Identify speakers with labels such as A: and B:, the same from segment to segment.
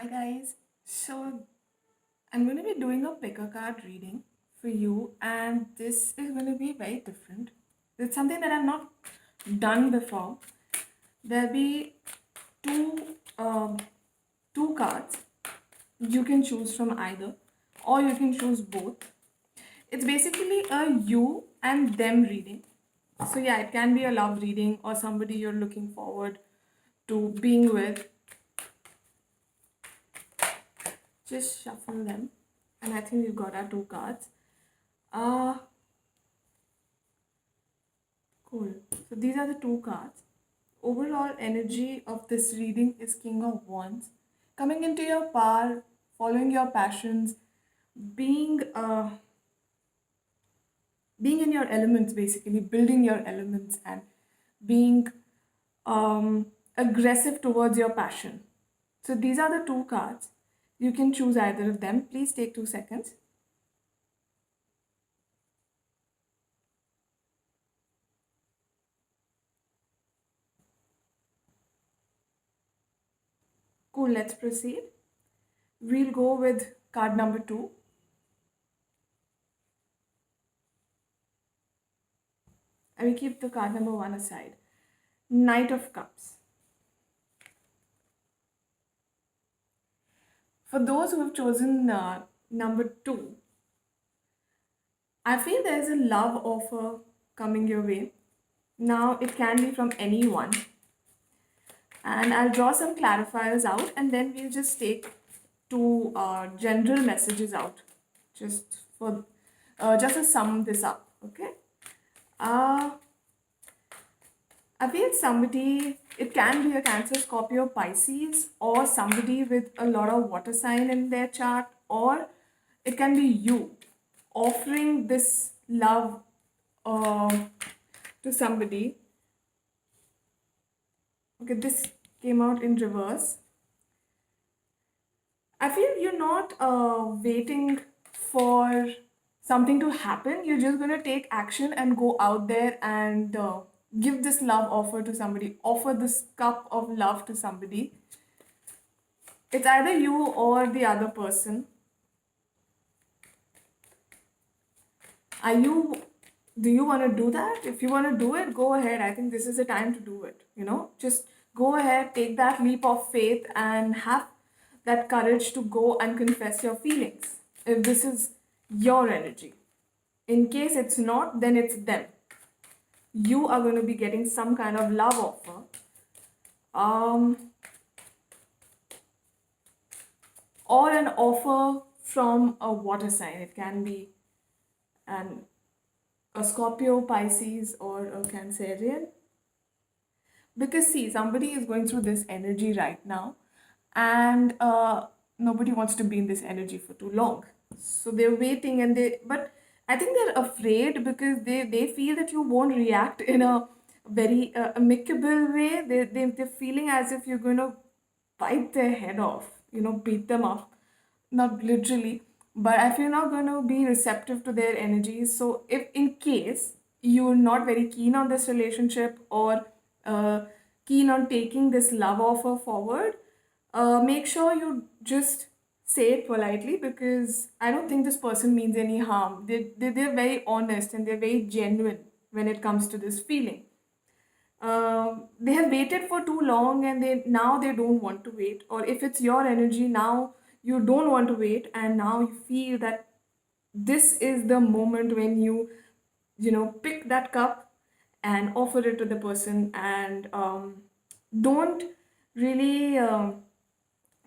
A: Hi guys. So I'm going to be doing a pick a card reading for you, and this is going to be very different. It's something that I've not done before. There'll be two um, two cards. You can choose from either, or you can choose both. It's basically a you and them reading. So yeah, it can be a love reading or somebody you're looking forward to being with. Just shuffle them, and I think we've got our two cards. Uh, Cool. So these are the two cards. Overall energy of this reading is King of Wands. Coming into your power, following your passions, being being in your elements, basically building your elements and being aggressive towards your passion. So these are the two cards. You can choose either of them. Please take 2 seconds. Cool, let's proceed. We'll go with card number two. And we keep the card number one aside. Knight of Cups. For those who have chosen number two, I feel there's a love offer coming your way. Now, it can be from anyone. And I'll draw some clarifiers out and then we'll just take two general messages out just for just to sum this up. Okay. Uh, I feel somebody, it can be a Cancer, Scorpio, Pisces, or somebody with a lot of water sign in their chart, or it can be you offering this love uh, to somebody. Okay, this came out in reverse. I feel you're not waiting for something to happen. You're just going to take action and go out there and give this love offer to somebody, offer this cup of love to somebody. It's either you or the other person. Are you, do you want to do that? If you want to do it, go ahead. I think this is the time to do it. Just go ahead, take that leap of faith and have that courage to go and confess your feelings. If this is your energy. In case it's not, then it's them. You are going to be getting some kind of love offer. Um, or an offer from a water sign. It can be an a Scorpio, Pisces, or a Cancerian. Because see, somebody is going through this energy right now, and nobody wants to be in this energy for too long. So they're waiting, but I think they're afraid because they feel that you won't react in a very amicable way. They're feeling as if you're going to bite their head off, beat them up, not literally, but I feel not going to be receptive to their energies. So if in case you're not very keen on this relationship or uh, keen on taking this love offer forward, make sure you just say it politely, because I don't think this person means any harm. They're very honest and they're very genuine when it comes to this feeling. They have waited for too long and they don't want to wait. Or if it's your energy now, you don't want to wait, and now you feel that this is the moment when you pick that cup and offer it to the person, and don't really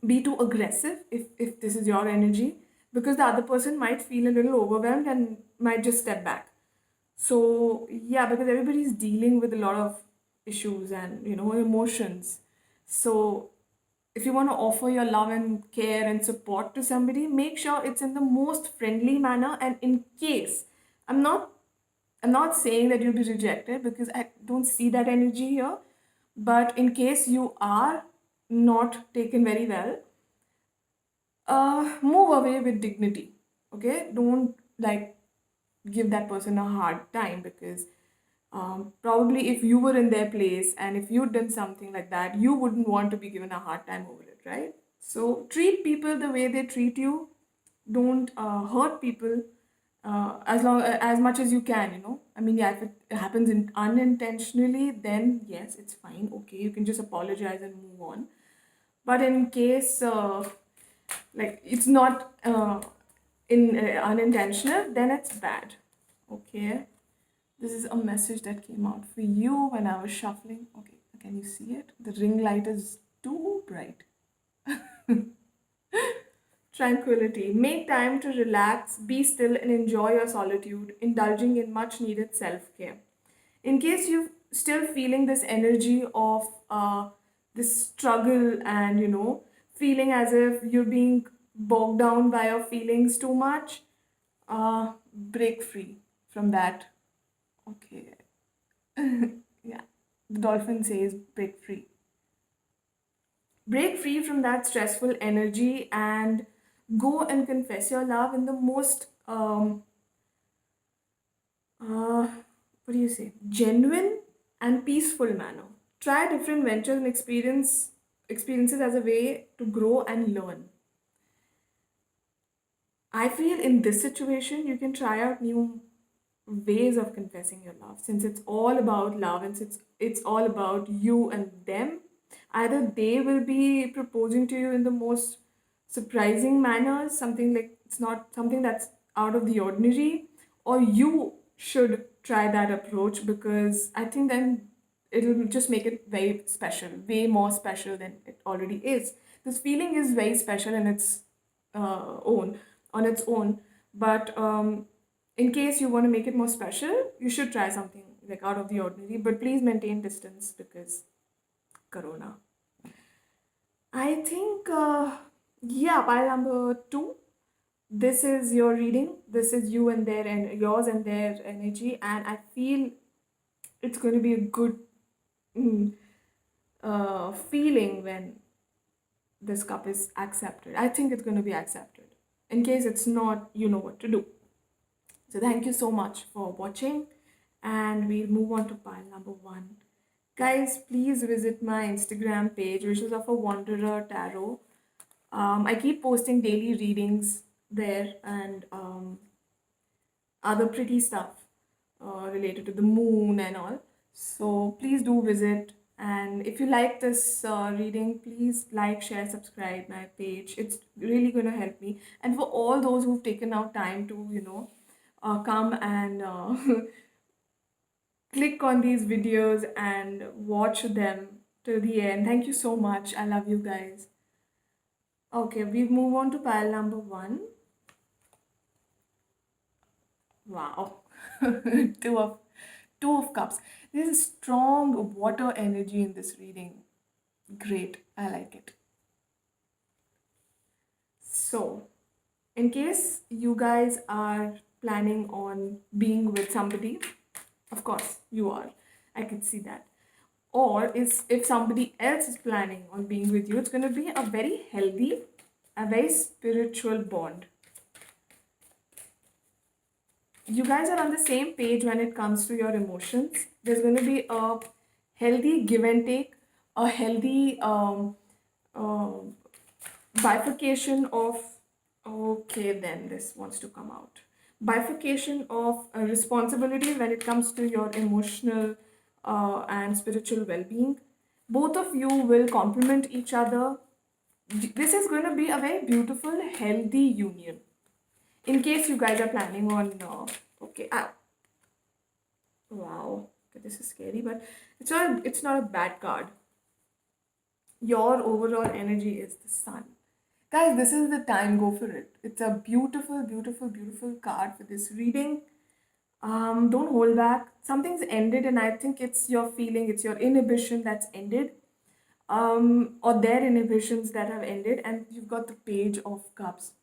A: be too aggressive if this is your energy, because the other person might feel a little overwhelmed and might just step back. So yeah, because everybody's dealing with a lot of issues and emotions. So if you want to offer your love and care and support to somebody, make sure it's in the most friendly manner. And in case, i'm not I'm not saying that you'll be rejected, because I don't see that energy here, but in case you are not taken very well, move away with dignity. Okay, don't like give that person a hard time, because probably if you were in their place and if you'd done something like that, you wouldn't want to be given a hard time over it, right? So treat people the way they treat you. Don't hurt people as much as you can. I mean, yeah, if it happens unintentionally, then yes, it's fine. Okay, you can just apologize and move on. But in case like it's not in unintentional, then it's bad. Okay. This is a message that came out for you when I was shuffling. Okay, can you see it? The ring light is too bright. Tranquility. Make time to relax, be still, and enjoy your solitude, indulging in much needed self care. In case you're still feeling this energy of this struggle and, feeling as if you're being bogged down by your feelings too much, break free from that. Okay. Yeah. The dolphin says break free. Break free from that stressful energy and go and confess your love in the most what do you say, genuine and peaceful manner. Try different ventures and experiences as a way to grow and learn. I feel in this situation you can try out new ways of confessing your love, since it's all about love and since it's all about you and them. Either they will be proposing to you in the most surprising manners, something like it's not something that's out of the ordinary, or you should try that approach, because I think then it'll just make it very special, way more special than it already is. This feeling is very special in its own on its own, but in case you want to make it more special, you should try something like out of the ordinary, but please maintain distance because corona. I think yeah, pile number 2, this is your reading, this is you and their and yours and their energy, and I feel it's going to be a good mm, feeling when this cup is accepted. I think it's going to be accepted. In case it's not, you know what to do. So thank you so much for watching, and we'll move on to pile number 1. Guys, please visit my Instagram page, Wishes of a Wanderer Tarot. I keep posting daily readings there and other pretty stuff related to the moon and all. So please do visit. And if you like this reading, please like, share, subscribe my page. It's really going to help me. And for all those who've taken out time to, come and click on these videos and watch them till the end. Thank you so much. I love you guys. Okay, we move on to pile number 1. Wow. two of two of cups. There's a strong water energy in this reading. Great. I like it. So, in case you guys are planning on being with somebody, of course you are. I can see that. Or is if somebody else is planning on being with you, it's going to be a very healthy, a very spiritual bond. You guys are on the same page when it comes to your emotions. There's going to be a healthy give and take, a healthy uh, bifurcation of, okay, then this wants to come out. Bifurcation of responsibility when it comes to your emotional and spiritual well being. Both of you will complement each other. This is going to be a very beautiful, healthy union. In case you guys are planning on, okay, wow, okay, this is scary, but it's not a bad card. Your overall energy is the sun. Guys, this is the time, go for it. It's a beautiful, beautiful, beautiful card for this reading. Don't hold back. Something's ended, and I think it's your feeling, it's your inhibition that's ended. Or their inhibitions that have ended, and you've got the Page of Cups.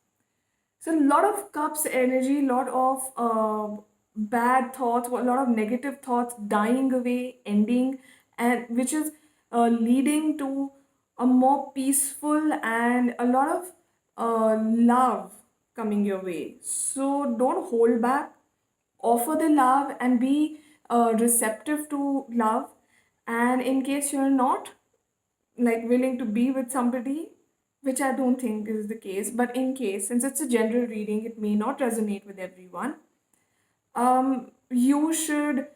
A: So a lot of cups energy, a lot of bad thoughts, a lot of negative thoughts dying away, ending, and which is leading to a more peaceful and a lot of love coming your way. So don't hold back. Offer the love and be receptive to love. And in case you're not like willing to be with somebody, which I don't think is the case. But in case, since it's a general reading, it may not resonate with everyone. You should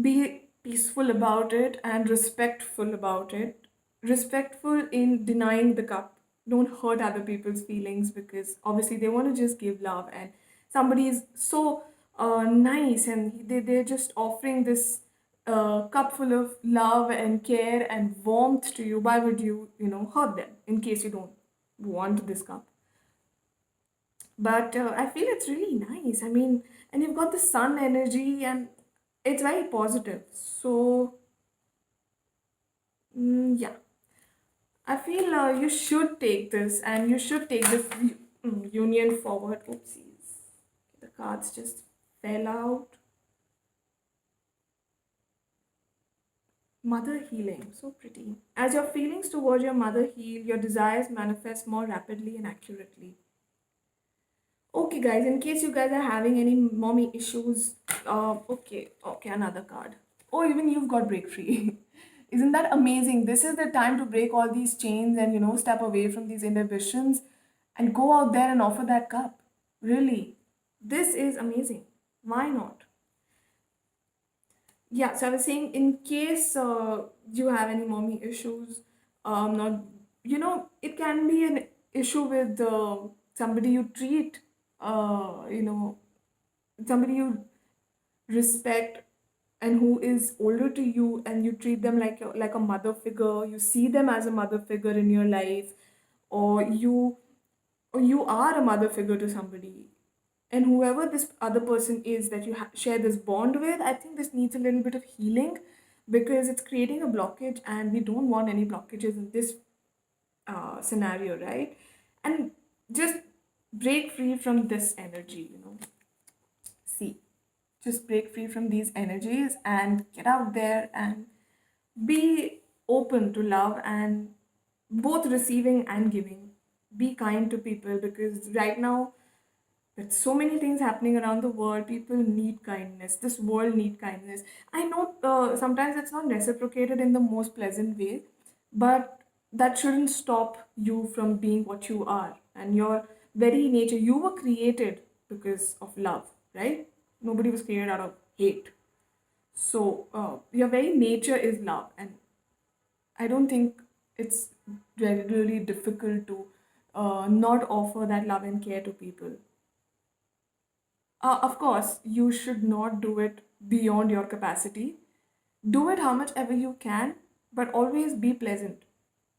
A: be peaceful about it and respectful about it. Respectful in denying the cup. Don't hurt other people's feelings because obviously they want to just give love, and somebody is so nice and they're just offering this cup full of love and care and warmth to you. Why would you hurt them in case you don't want this cup? But I feel it's really nice. I mean, and you've got the sun energy and it's very positive. So, yeah, I feel you should take this and you should take this union forward. Oopsies. The cards just fell out. Mother healing, so pretty. As your feelings towards your mother heal, your desires manifest more rapidly and accurately. Okay, guys, in case you guys are having any mommy issues, okay, another card. Oh, even you've got break free. Isn't that amazing? This is the time to break all these chains and, step away from these inhibitions and go out there and offer that cup. Really. This is amazing. Why not? Yeah, so I was saying, in case you have any mommy issues, not, it can be an issue with somebody you treat, uh, you know, somebody you respect and who is older to you, and you treat them like a mother figure. You see them as a mother figure in your life, or you are a mother figure to somebody, and whoever this other person is that you share this bond with, I think this needs a little bit of healing because it's creating a blockage, and we don't want any blockages in this scenario, right? And just break free from this energy. See, just break free from these energies and get out there and be open to love and both receiving and giving. Be kind to people because right now, with so many things happening around the world, people need kindness. This world need kindness. I know sometimes it's not reciprocated in the most pleasant way, but that shouldn't stop you from being what you are. And your very nature, you were created because of love, right? Nobody was created out of hate. So your very nature is love, and I don't think it's really difficult to not offer that love and care to people. Of course, you should not do it beyond your capacity. Do it how much ever you can, but always be pleasant.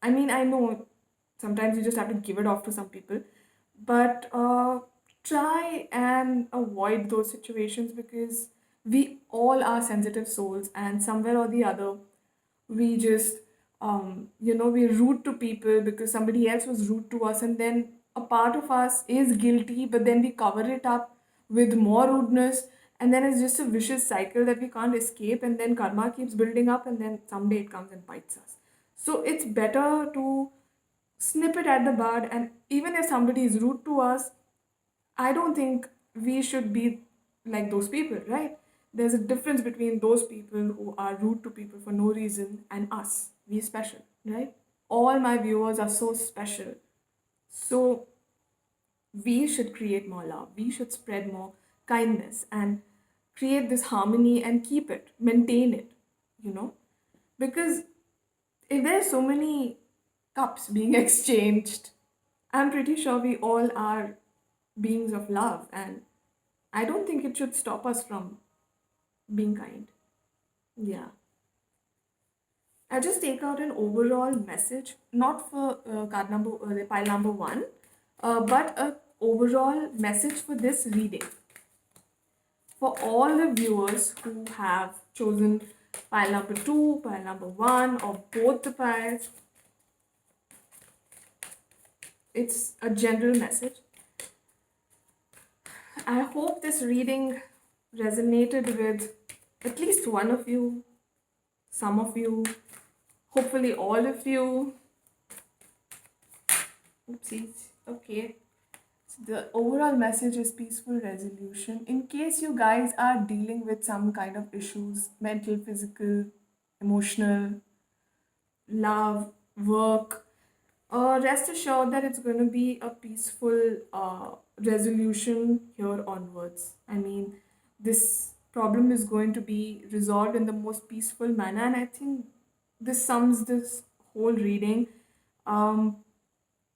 A: I mean, I know sometimes you just have to give it off to some people, but try and avoid those situations because we all are sensitive souls, and somewhere or the other, we just we rude to people because somebody else was rude to us, and then a part of us is guilty, but then we cover it up with more rudeness, and then it's just a vicious cycle that we can't escape, and then karma keeps building up, and then someday it comes and bites us. So it's better to snip it at the bud, and even if somebody is rude to us, I don't think we should be like those people, right? There's a difference between those people who are rude to people for no reason and us. We special, right? All my viewers are so special. So we should create more love. We should spread more kindness and create this harmony and keep it, maintain it, you know? Because if there's so many cups being exchanged, I'm pretty sure we all are beings of love, and I don't think it should stop us from being kind. Yeah. I'll just take out an overall message, not for the pile number one, but a overall message for this reading. For all the viewers who have chosen pile number two, pile number one, or both the piles, it's a general message. I hope this reading resonated with at least one of you, some of you, hopefully all of you. Oopsies. Okay. So the overall message is peaceful resolution. In case you guys are dealing with some kind of issues, mental, physical, emotional, love, work, Rest assured that it's going to be a peaceful resolution here onwards. I mean, this problem is going to be resolved in the most peaceful manner, and I think this sums this whole reading. Um,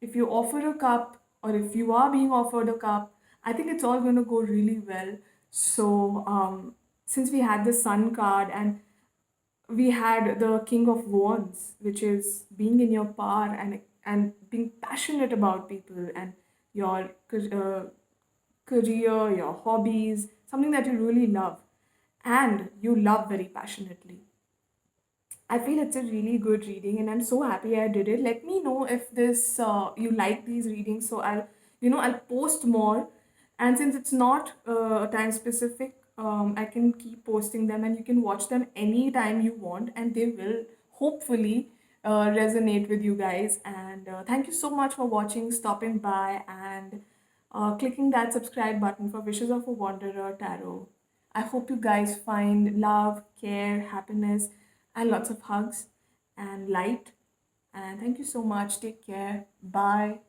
A: if you offer a cup, or if you are being offered a cup, I think it's all going to go really well. So, since we had the Sun card and we had the King of Wands, which is being in your power and being passionate about people and your career, your hobbies, something that you really love and you love very passionately. I feel it's a really good reading, and I'm so happy I did it. Let me know if this you like these readings, so I'll post more. And since it's not time specific, I can keep posting them, and you can watch them anytime you want, and they will hopefully resonate with you guys. And thank you so much for watching, stopping by, and clicking that subscribe button for Wishes of a Wanderer Tarot. I hope you guys find love, care, happiness, and lots of hugs and light. And thank you so much. Take care. Bye.